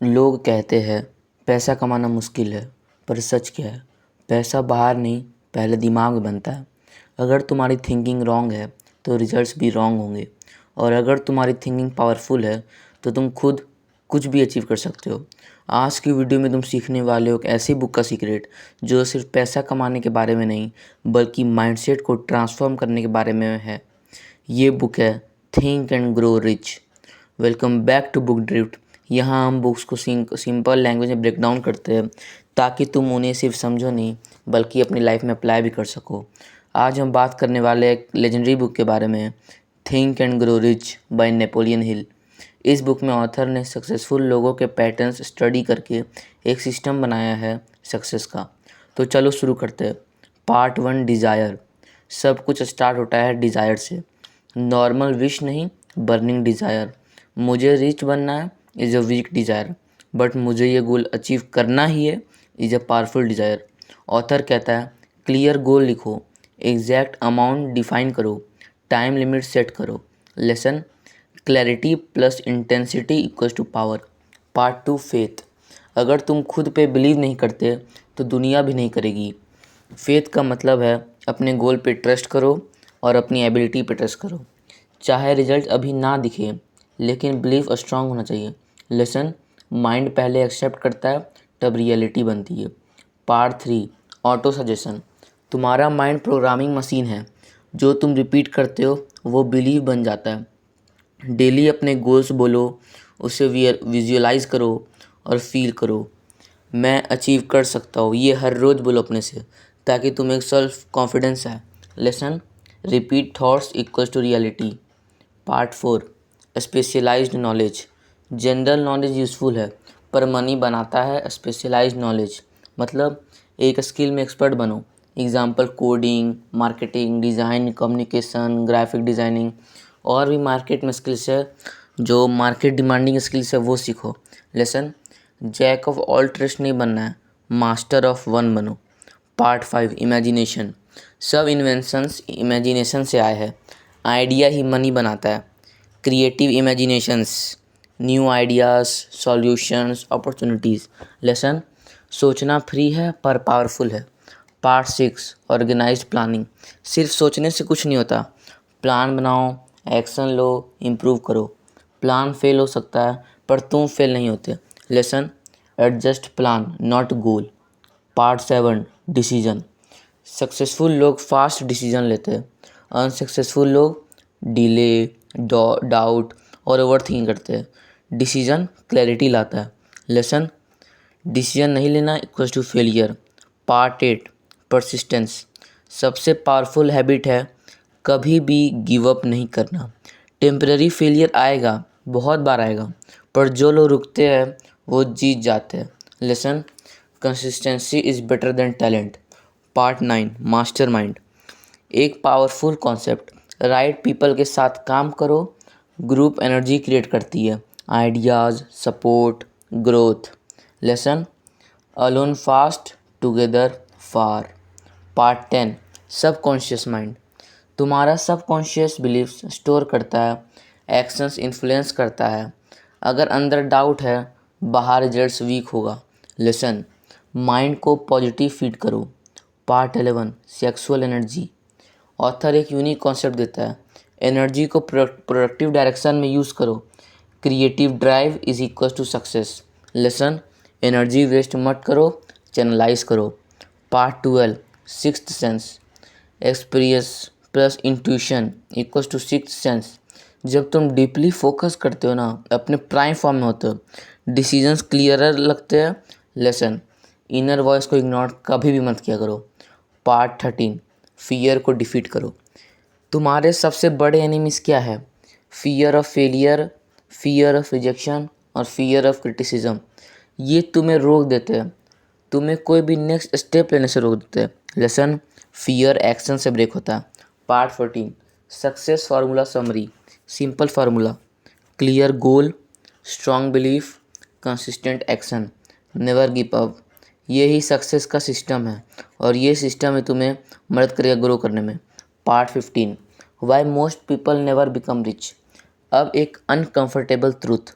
लोग कहते हैं पैसा कमाना मुश्किल है, पर सच क्या है? पैसा बाहर नहीं, पहले दिमाग में बनता है। अगर तुम्हारी थिंकिंग रॉन्ग है तो रिजल्ट्स भी रॉन्ग होंगे, और अगर तुम्हारी थिंकिंग पावरफुल है तो तुम खुद कुछ भी अचीव कर सकते हो। आज की वीडियो में तुम सीखने वाले हो एक ऐसी बुक का सीक्रेट जो सिर्फ पैसा कमाने के बारे में नहीं, बल्कि माइंडसेट को ट्रांसफॉर्म करने के बारे में है। ये बुक है think and grow rich. Welcome back to book drift. यहाँ हम बुक्स को सिंपल लैंग्वेज में ब्रेक डाउन करते हैं ताकि तुम उन्हें सिर्फ समझो नहीं, बल्कि अपनी लाइफ में अप्लाई भी कर सको। आज हम बात करने वाले एक लेजेंडरी बुक के बारे में, think and grow rich by Napoleon Hill. इस बुक में ऑथर ने सक्सेसफुल लोगों के पैटर्न्स स्टडी करके एक सिस्टम बनाया है सक्सेस का। तो चलो शुरू करते हैं। Part 1, desire. सब कुछ स्टार्ट होता है डिज़ायर से। नॉर्मल विश नहीं, बर्निंग डिज़ायर। मुझे रिच बनना है is a weak desire, but मुझे ये गोल अचीव करना ही है is a powerful desire. Author कहता है क्लियर गोल लिखो, एग्जैक्ट अमाउंट डिफाइन करो, टाइम लिमिट सेट करो। Lesson clarity plus intensity equals to power. Part 2, faith. अगर तुम खुद पे बिलीव नहीं करते तो दुनिया भी नहीं करेगी। फेथ का मतलब है अपने गोल पे ट्रस्ट करो और अपनी एबिलिटी पे ट्रस्ट करो। चाहे रिजल्ट अभी ना दिखे, लेकिन बिलीव स्ट्रांग होना चाहिए। लेसन माइंड पहले एक्सेप्ट करता है, तब रियलिटी बनती है। Part 3, auto suggestion. तुम्हारा माइंड प्रोग्रामिंग मशीन है। जो तुम रिपीट करते हो वो बिलीव बन जाता है। डेली अपने गोल्स बोलो, उसे विजुअलाइज करो और फील करो। मैं अचीव कर सकता हूँ, ये हर रोज़ बोलो अपने से, ताकि तुम्हें एक सेल्फ कॉन्फिडेंस आए। Lesson repeat thoughts equals to reality. Part 4, specialised knowledge. General knowledge useful है, पर मनी बनाता है स्पेशलाइज्ड नॉलेज। मतलब एक स्किल में एक्सपर्ट बनो। Example coding, marketing, design, communication, graphic designing. और भी मार्केट में स्किल्स है, जो मार्केट डिमांडिंग स्किल्स है वो सीखो। Lesson jack of all trades नहीं बनना है, मास्टर ऑफ वन बनो। Part 5, imagination. सब इन्वेंशंस इमेजिनेशन से आए हैं। आइडिया ही मनी बनाता है। Creative imaginations, new ideas, solutions, opportunities. Lesson सोचना फ्री है पर पावरफुल है। Part 6, organised planning. सिर्फ सोचने से कुछ नहीं होता, प्लान बनाओ, एक्शन लो, इम्प्रूव करो। प्लान फेल हो सकता है, पर तुम फेल नहीं होते। Lesson adjust plan not goal. Part 7, decision. Successful लोग फास्ट डिसीजन लेते हैं, अनसक्सेसफुल लोग डिले, डाउट और ओवर थिंकिंग करते हैं। डिसीजन क्लैरिटी लाता है। लेसन डिसीजन नहीं लेना equals to failure. Part 8, persistence. सबसे पावरफुल हैबिट है कभी भी गिव अप नहीं करना। टेम्पररी फेलियर आएगा, बहुत बार आएगा, पर जो लोग रुकते हैं वो जीत जाते हैं। Lesson consistency is better than talent. Part 9, mastermind. एक पावरफुल कॉन्सेप्ट। राइट पीपल के साथ काम करो, ग्रुप एनर्जी क्रिएट करती है, ideas, support, growth. Lesson alone fast, together far. Part 10, subconscious mind. तुम्हारा सबकॉन्शियस बिलीफ्स स्टोर करता है, एक्शंस इन्फ्लुएंस करता है। अगर अंदर डाउट है, बाहर रिजल्ट्स वीक होगा। लेसन माइंड को पॉजिटिव फीड करो। Part 11, sexual energy. ऑथर एक यूनिक कॉन्सेप्ट देता है, एनर्जी को प्रोडक्टिव डायरेक्शन में यूज़ करो। Creative drive is equal to success. Lesson energy waste मत करो, चैनलाइज करो। Part 12, sixth sense. Experience plus intuition equals to sixth sense. जब तुम डीपली फोकस करते हो ना, अपने प्राइम फॉर्म में होते हो, डिसीजंस क्लियरर लगते हैं। लेसन इनर वॉइस को इग्नोर कभी भी मत किया करो। पार्ट 13, फियर को डिफीट करो। तुम्हारे सबसे बड़े एनिमीज क्या है? Fear of failure, fear of rejection और फियर ऑफ क्रिटिसिज्म। ये तुम्हें रोक देते हैं, तुम्हें कोई भी नेक्स्ट स्टेप लेने से रोक देते हैं। लेसन फियर एक्शन से ब्रेक होता है। Part 14, success formula summary. Simple formula, clear goal, strong belief, consistent action, never give up. ये ही सक्सेस का सिस्टम है, और ये सिस्टम है तुम्हें मदद करेगा ग्रो करने में। Part 15, why most people never become rich. अब एक अनकंफर्टेबल ट्रूथ,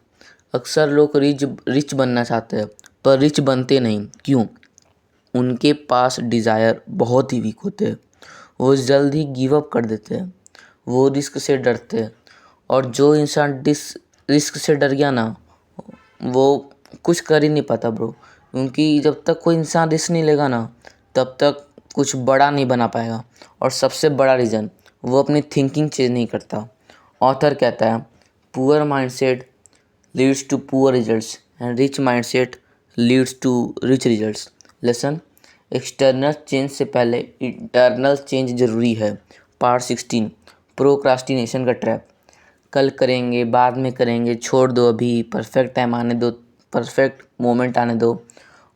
अक्सर लोग रिच बनना चाहते हैं पर रिच बनते नहीं। क्यों? उनके पास डिज़ायर बहुत ही वीक होते हैं। वो जल्द ही गिव अप कर देते हैं। वो रिस्क से डरते हैं और जो इंसान रिस्क से डर गया ना, वो कुछ कर ही नहीं पाता ब्रो। क्योंकि जब तक कोई इंसान रिस्क नहीं लेगा ना, तब तक कुछ बड़ा नहीं बना पाएगा। और सबसे बड़ा रीज़न, वो अपनी थिंकिंग चेंज नहीं करता। ऑथर कहता है poor mindset leads to poor results and rich mindset leads to rich results. Lesson, external change से पहले इंटरनल चेंज ज़रूरी है। पार्ट 16, प्रोक्रास्टिनेशन का ट्रैप। कल करेंगे, बाद में करेंगे, छोड़ दो अभी, परफेक्ट टाइम आने दो, परफेक्ट मोमेंट आने दो।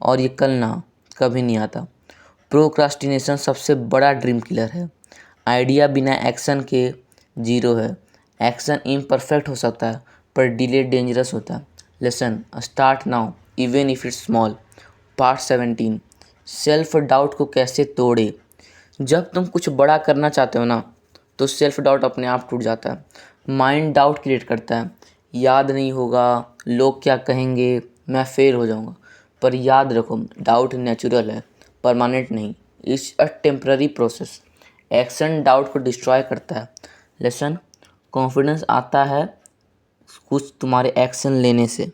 और ये कल ना कभी नहीं आता। प्रोक्रास्टिनेशन सबसे बड़ा ड्रीम किलर है। आइडिया बिना एक्शन के जीरो है। एक्शन इम्परफेक्ट हो सकता है पर डिले डेंजरस होता है। Lesson, start now even if it's small. Part 17, self doubt को कैसे तोड़े। जब तुम कुछ बड़ा करना चाहते हो ना, तो सेल्फ डाउट अपने आप टूट जाता है। माइंड डाउट क्रिएट करता है, याद नहीं होगा, लोग क्या कहेंगे, मैं फेल हो जाऊंगा। पर याद रखो, डाउट नेचुरल है, परमानेंट नहीं। It's a temporary process. Action doubt को डिस्ट्रॉय करता है। लेसन, कॉन्फिडेंस आता है कुछ तुम्हारे एक्शन लेने से।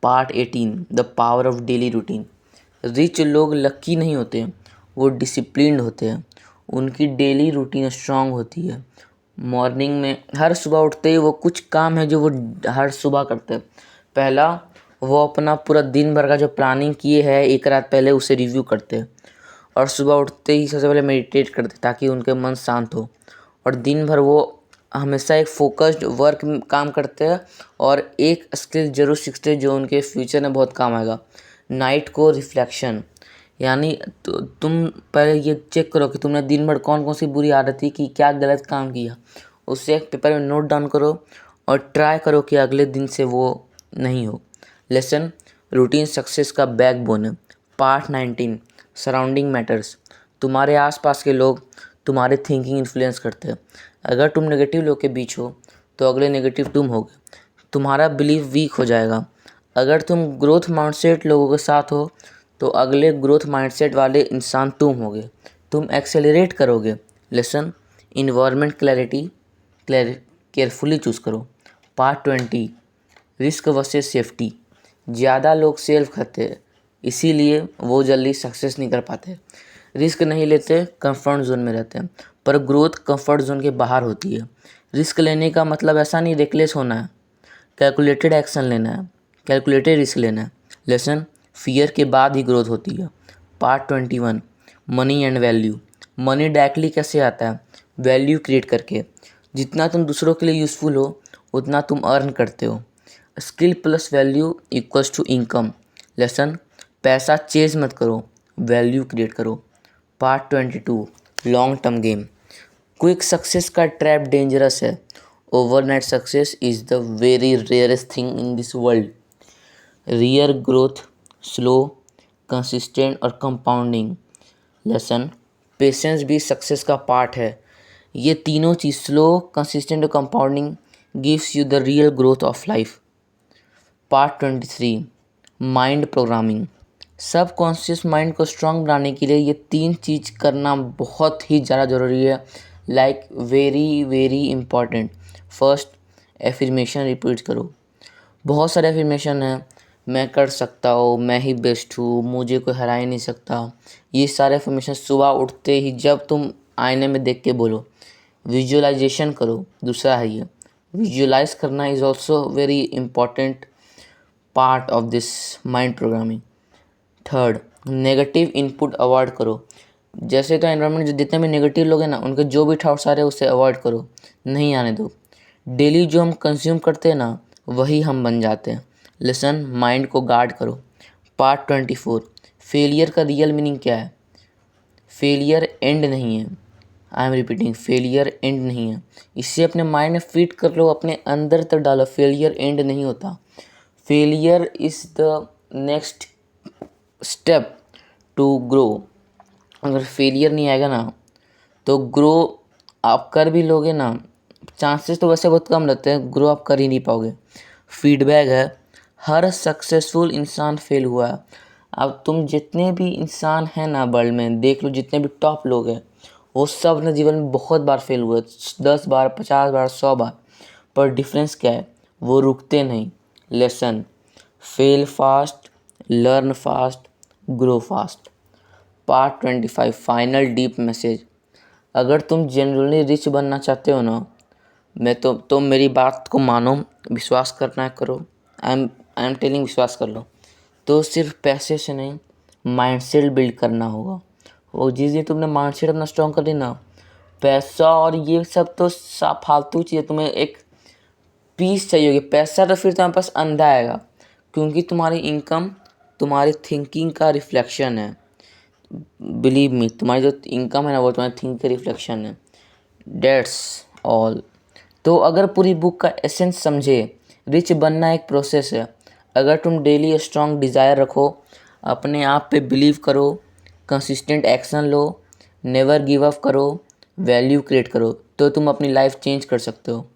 Part 18, the power of daily routine. Rich लोग लकी नहीं होते, वो डिसिप्लिन्ड होते हैं। उनकी डेली रूटीन स्ट्रांग होती है। मॉर्निंग में हर सुबह उठते ही वो कुछ काम है जो वो हर सुबह करते हैं। पहला, वो अपना पूरा दिन भर का जो प्लानिंग किए है एक रात पहले उसे रिव्यू करते हैं। और सुबह उठते ही सबसे पहले मेडिटेट करते ताकि उनके मन शांत हो। और दिन भर वो हमेशा एक फोकस्ड वर्क काम करते हैं और एक स्किल जरूर सीखते हैं जो उनके फ्यूचर में बहुत काम आएगा। नाइट को रिफ्लेक्शन, यानी तुम पहले ये चेक करो कि तुमने दिन भर कौन कौन सी बुरी आदत थी, कि क्या गलत काम किया, उससे एक पेपर में नोट डाउन करो और ट्राई करो कि अगले दिन से वो नहीं हो। लेसन, रूटीन सक्सेस का बैकबोन है। Part 19, surrounding matters. तुम्हारे आसपास के लोग तुम्हारे थिंकिंग इन्फ्लुएंस करते हैं। अगर तुम नेगेटिव लोग के बीच हो तो अगले नेगेटिव तुम होगे। तुम्हारा बिलीफ वीक हो जाएगा। अगर तुम ग्रोथ माइंडसेट लोगों के साथ हो तो अगले ग्रोथ माइंडसेट वाले इंसान तुम होगे। तुम एक्सेलरेट करोगे। Lesson, environment clarity carefully choose करो। Part 20, risk versus safety. ज़्यादा लोग सेल्फ खाते हैं, इसीलिए वो जल्दी सक्सेस नहीं कर पाते। रिस्क नहीं लेते, कंफर्ट जोन में रहते हैं। पर ग्रोथ कंफर्ट जोन के बाहर होती है। रिस्क लेने का मतलब ऐसा नहीं रेकलेस होना है, कैलकुलेटेड एक्शन लेना है, कैलकुलेटेड रिस्क लेना है। लेसन, फियर के बाद ही ग्रोथ होती है। Part 21, money and value. Money directly कैसे आता है? वैल्यू क्रिएट करके। जितना तुम दूसरों के लिए यूज़फुल हो उतना तुम अर्न करते हो। Skill plus value equals to income. Lesson, पैसा चेज मत करो, वैल्यू क्रिएट करो। Part 22, long term game. Quick success का ट्रैप डेंजरस है। Overnight success is the very rarest thing in this world. Real growth slow, consistent और compounding. Lesson, patience भी success का part है। ये तीनों चीज़, स्लो, कंसिस्टेंट और compounding, gives you the real growth of life. Part 23, mind programming. सब conscious mind को स्ट्रांग बनाने के लिए ये 3 चीज़ करना बहुत ही ज़्यादा ज़रूरी है। Like very very important. First, affirmation repeat करो। बहुत सारे एफर्मेशन हैं, मैं कर सकता हूँ, मैं ही बेस्ट हूँ, मुझे कोई हरा ही नहीं सकता। ये सारे एफर्मेशन सुबह उठते ही जब तुम आईने में देख के बोलो। विजुअलाइजेशन करो, दूसरा है ये। विजुअलाइज करना is also very important part of this mind programming. Third, negative input avoid करो। जैसे तो एनवायरनमेंट जितने भी नेगेटिव लोग हैं ना, उनके जो भी थॉट्स आ रहे हैं उसे अवॉइड करो, नहीं आने दो। डेली जो हम कंज्यूम करते हैं ना, वही हम बन जाते हैं। लिसन, माइंड को गार्ड करो। पार्ट 24, फेलियर का रियल मीनिंग क्या है? फेलियर एंड नहीं है। I am repeating, failure end नहीं है। इसे अपने माइंड में फिट कर लो, अपने अंदर तक डालो। फेलियर एंड नहीं होता। Failure is the next step to grow. अगर फेलियर नहीं आएगा ना, तो ग्रो आप कर भी लोगे ना, चांसेस तो वैसे बहुत कम रहते हैं, ग्रो आप कर ही नहीं पाओगे। फीडबैक है, हर सक्सेसफुल इंसान फेल हुआ है। अब तुम जितने भी इंसान हैं ना वर्ल्ड में, देख लो जितने भी टॉप लोग हैं, वो सब अपने जीवन में बहुत बार फेल हुए, 10 बार, 50 बार, 100 बार। पर डिफरेंस क्या है? वो रुकते नहीं। Lesson: fail fast, learn fast, grow fast. Part 25, final deep message: अगर तुम जेन्युइनली रिच बनना चाहते हो ना, मैं तो मेरी बात को मानो, विश्वास करना है करो। आई एम टेलिंग, विश्वास कर लो। तो सिर्फ पैसे से नहीं, माइंडसेट बिल्ड करना होगा। वो जिस दिन तुमने माइंडसेट अपना स्ट्रॉन्ग कर ली ना, पैसा और ये सब तो फालतू चीज़, तुम्हें एक पीस चाहिए होगी। पैसा तो फिर तुम्हारे पास अंधा आएगा, क्योंकि तुम्हारी इनकम तुम्हारी थिंकिंग का रिफ्लेक्शन है। बिलीव मी, तुम्हारी जो इनकम है ना, वो तुम्हारी थिंकिंग का रिफ्लेक्शन है। That's all. तो अगर पूरी बुक का एसेंस समझे, रिच बनना एक प्रोसेस है। अगर तुम डेली स्ट्रॉन्ग डिज़ायर रखो, अपने आप पे बिलीव करो, कंसिस्टेंट एक्शन लो, नेवर गिव अप करो, वैल्यू क्रिएट करो, तो तुम अपनी लाइफ चेंज कर सकते हो।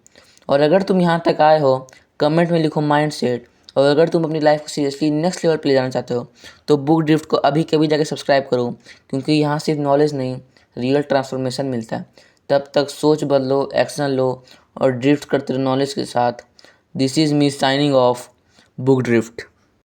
और अगर तुम यहाँ तक आए हो, कमेंट में लिखो माइंडसेट। और अगर तुम अपनी लाइफ को सीरियसली नेक्स्ट लेवल पे ले जाना चाहते हो, तो बुक ड्रिफ्ट को अभी कभी जाके सब्सक्राइब करो, क्योंकि यहाँ सिर्फ नॉलेज नहीं, रियल ट्रांसफॉर्मेशन मिलता है। तब तक सोच बदलो, एक्शन लो और ड्रिफ्ट करते रहो नॉलेज के साथ। This is me signing off, book drift.